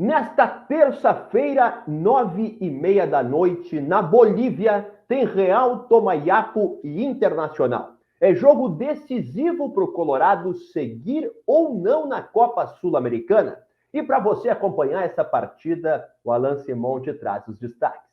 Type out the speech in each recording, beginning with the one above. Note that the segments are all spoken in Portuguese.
Nesta terça-feira, 9h30 da noite, na Bolívia, tem Real Tomayapo e Internacional. É jogo decisivo para o Colorado seguir ou não na Copa Sul-Americana. E para você acompanhar essa partida, o Alan Simon te traz os destaques.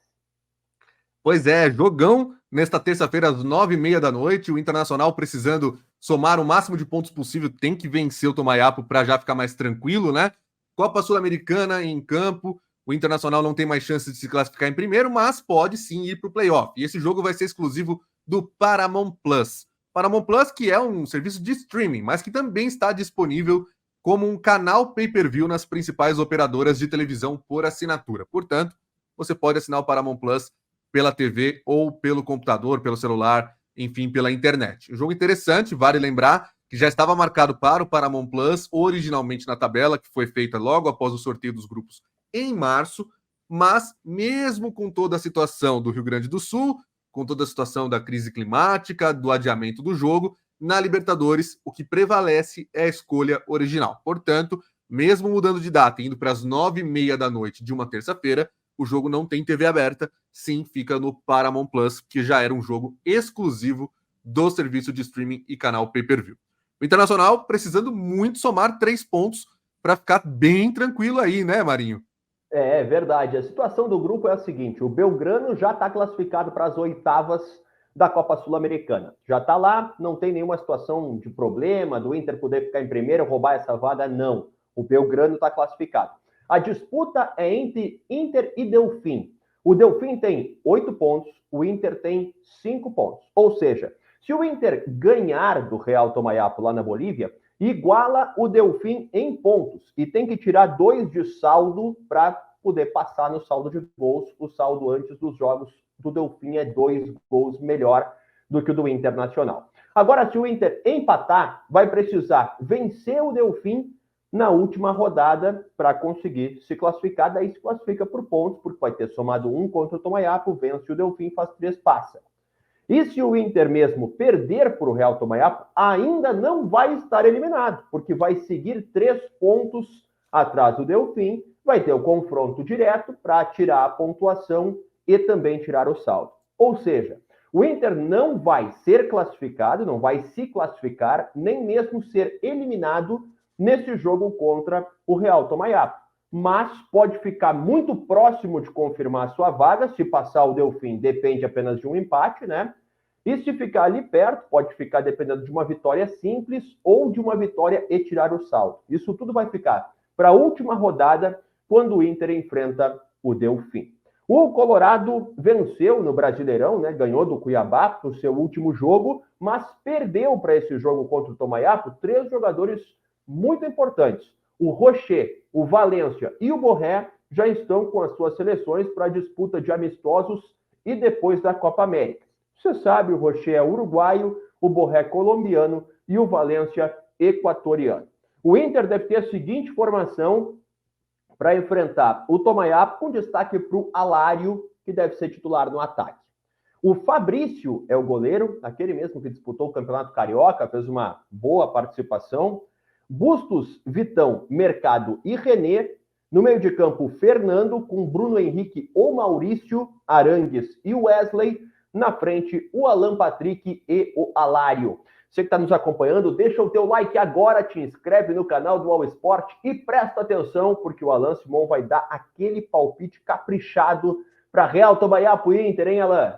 Pois é, jogão nesta terça-feira às 9h30 da noite. O Internacional precisando somar o máximo de pontos possível, tem que vencer o Tomayapo para já ficar mais tranquilo, né? Copa Sul-Americana em campo. O Internacional não tem mais chance de se classificar em primeiro, mas pode sim ir para o playoff. E esse jogo vai ser exclusivo do Paramount Plus. Paramount Plus, que é um serviço de streaming, mas que também está disponível como um canal pay-per-view nas principais operadoras de televisão por assinatura. Portanto, você pode assinar o Paramount Plus pela TV ou pelo computador, pelo celular, enfim, pela internet. Um jogo interessante, vale lembrar que já estava marcado para o Paramount Plus, originalmente na tabela, que foi feita logo após o sorteio dos grupos em março, mas mesmo com toda a situação do Rio Grande do Sul, com toda a situação da crise climática, do adiamento do jogo, na Libertadores, o que prevalece é a escolha original. Portanto, mesmo mudando de data, indo para as 9h30 da noite de uma terça-feira, o jogo não tem TV aberta, sim, fica no Paramount Plus, que já era um jogo exclusivo do serviço de streaming e canal pay-per-view. O Internacional precisando muito somar 3 pontos para ficar bem tranquilo aí, né, Marinho? É verdade. A situação do grupo é a seguinte: o Belgrano já está classificado para as oitavas da Copa Sul-Americana. Já está lá, não tem nenhuma situação de problema do Inter poder ficar em primeiro, roubar essa vaga, não. O Belgrano está classificado. A disputa é entre Inter e Delfim. O Delfim tem 8 pontos, o Inter tem 5 pontos. Ou seja, se o Inter ganhar do Real Tomayapo lá na Bolívia, iguala o Delfim em pontos e tem que tirar 2 de saldo para poder passar no saldo de gols. O saldo antes dos jogos do Delfim é 2 gols melhor do que o do Internacional. Agora, se o Inter empatar, vai precisar vencer o Delfim na última rodada para conseguir se classificar. Daí se classifica por pontos, porque vai ter somado 1 contra o Tomayapo, vence o Delfim, faz 3, passa. E se o Inter mesmo perder para o Real Tomayapo, ainda não vai estar eliminado, porque vai seguir 3 pontos atrás do Delfim, vai ter o confronto direto para tirar a pontuação e também tirar o saldo. Ou seja, o Inter não vai ser classificado, não vai se classificar, nem mesmo ser eliminado nesse jogo contra o Real Tomayapo. Mas pode ficar muito próximo de confirmar a sua vaga. Se passar o Delfim, depende apenas de um empate, né? E se ficar ali perto, pode ficar dependendo de uma vitória simples ou de uma vitória e tirar o saldo. Isso tudo vai ficar para a última rodada, quando o Inter enfrenta o Delfim. O Colorado venceu no Brasileirão, né? Ganhou do Cuiabá no seu último jogo, mas perdeu para esse jogo contra o Tomayapo 3 jogadores muito importantes. O Rocher, o Valência e o Borré já estão com as suas seleções para a disputa de amistosos e depois da Copa América. Você sabe, o Rocher é uruguaio, o Borré colombiano e o Valência equatoriano. O Inter deve ter a seguinte formação para enfrentar o Tomayapo, com destaque para o Alário, que deve ser titular no ataque. O Fabrício é o goleiro, aquele mesmo que disputou o Campeonato Carioca, fez uma boa participação. Bustos, Vitão, Mercado e René. No meio de campo, Fernando, com Bruno Henrique ou Maurício, Arangues e Wesley. Na frente, o Alan Patrick e o Alário. Você que está nos acompanhando, deixa o teu like agora, te inscreve no canal do All Sport e presta atenção, porque o Alan Simon vai dar aquele palpite caprichado para Real Tomayapo e Inter, hein, Alan?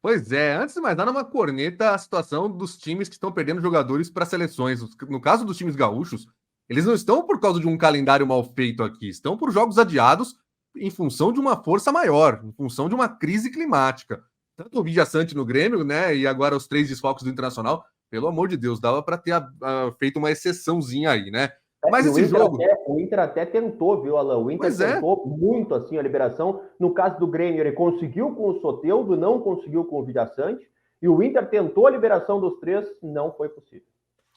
Pois é, antes de mais nada, uma corneta a situação dos times que estão perdendo jogadores para seleções. No caso dos times gaúchos, eles não estão por causa de um calendário mal feito aqui, estão por jogos adiados em função de uma força maior, em função de uma crise climática. Tanto o Villaçante no Grêmio, né, e agora os 3 desfalques do Internacional, pelo amor de Deus, dava para ter feito uma exceçãozinha aí, né? Mas esse jogo... O Inter até tentou, viu, Alan? O Inter tentou muito, assim, a liberação. No caso do Grêmio, ele conseguiu com o Soteldo, não conseguiu com o Villaçante. E o Inter tentou a liberação dos 3, não foi possível.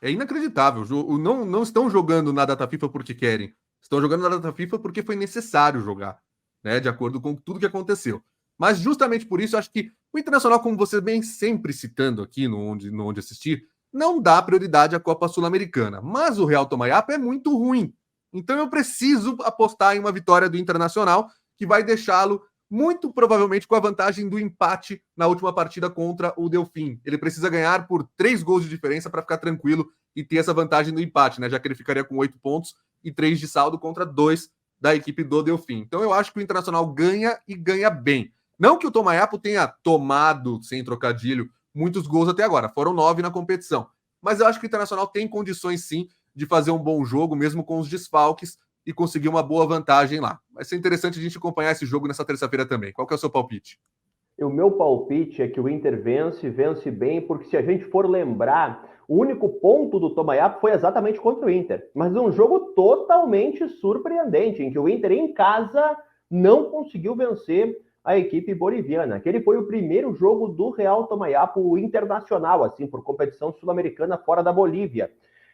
É inacreditável. Não estão jogando na data FIFA porque querem. Estão jogando na data FIFA porque foi necessário jogar, né? De acordo com tudo que aconteceu. Mas justamente por isso, eu acho que o Internacional, como você bem sempre citando aqui no Onde Assistir, não dá prioridade à Copa Sul-Americana. Mas o Real Tomayapo é muito ruim. Então eu preciso apostar em uma vitória do Internacional, que vai deixá-lo muito provavelmente com a vantagem do empate na última partida contra o Delfim. Ele precisa ganhar por 3 gols de diferença para ficar tranquilo e ter essa vantagem do empate, né? Já que ele ficaria com 8 pontos e 3 de saldo contra 2 da equipe do Delfim. Então eu acho que o Internacional ganha e ganha bem. Não que o Tomayapo tenha tomado, sem trocadilho, muitos gols até agora. Foram 9 na competição. Mas eu acho que o Internacional tem condições, sim, de fazer um bom jogo, mesmo com os desfalques, e conseguir uma boa vantagem lá. Vai ser interessante a gente acompanhar esse jogo nessa terça-feira também. Qual que é o seu palpite? O meu palpite é que o Inter vence bem, porque se a gente for lembrar, o único ponto do Tomayapo foi exatamente contra o Inter. Mas um jogo totalmente surpreendente, em que o Inter em casa não conseguiu vencer a equipe boliviana. Aquele foi o primeiro jogo do Real Tomayapo internacional, assim, por competição sul-americana fora da Bolívia.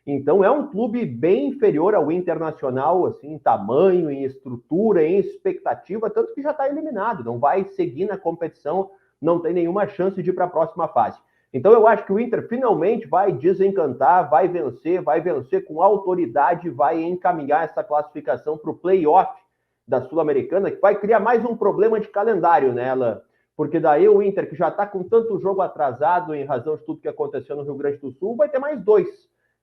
Então é um clube bem inferior ao Internacional, assim, em tamanho, em estrutura, em expectativa, tanto que já está eliminado, não vai seguir na competição, não tem nenhuma chance de ir para a próxima fase. Então eu acho que o Inter finalmente vai desencantar, vai vencer com autoridade, vai encaminhar essa classificação para o play-off da Sul-Americana, que vai criar mais um problema de calendário nela, porque daí o Inter, que já está com tanto jogo atrasado em razão de tudo que aconteceu no Rio Grande do Sul, vai ter mais 2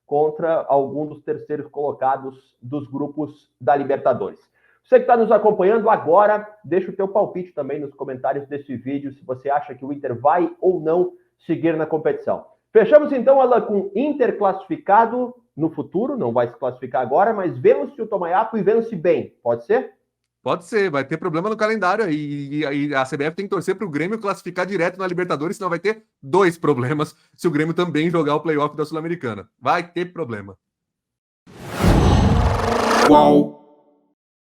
contra algum dos terceiros colocados dos grupos da Libertadores. Você que está nos acompanhando agora, deixa o teu palpite também nos comentários desse vídeo, se você acha que o Inter vai ou não seguir na competição. Fechamos então, Alan, com Inter classificado no futuro, não vai se classificar agora, mas vence o Tomayapo e vence bem, pode ser? Pode ser, vai ter problema no calendário e a CBF tem que torcer para o Grêmio classificar direto na Libertadores, senão vai ter 2 problemas se o Grêmio também jogar o playoff da Sul-Americana. Vai ter problema. Qual?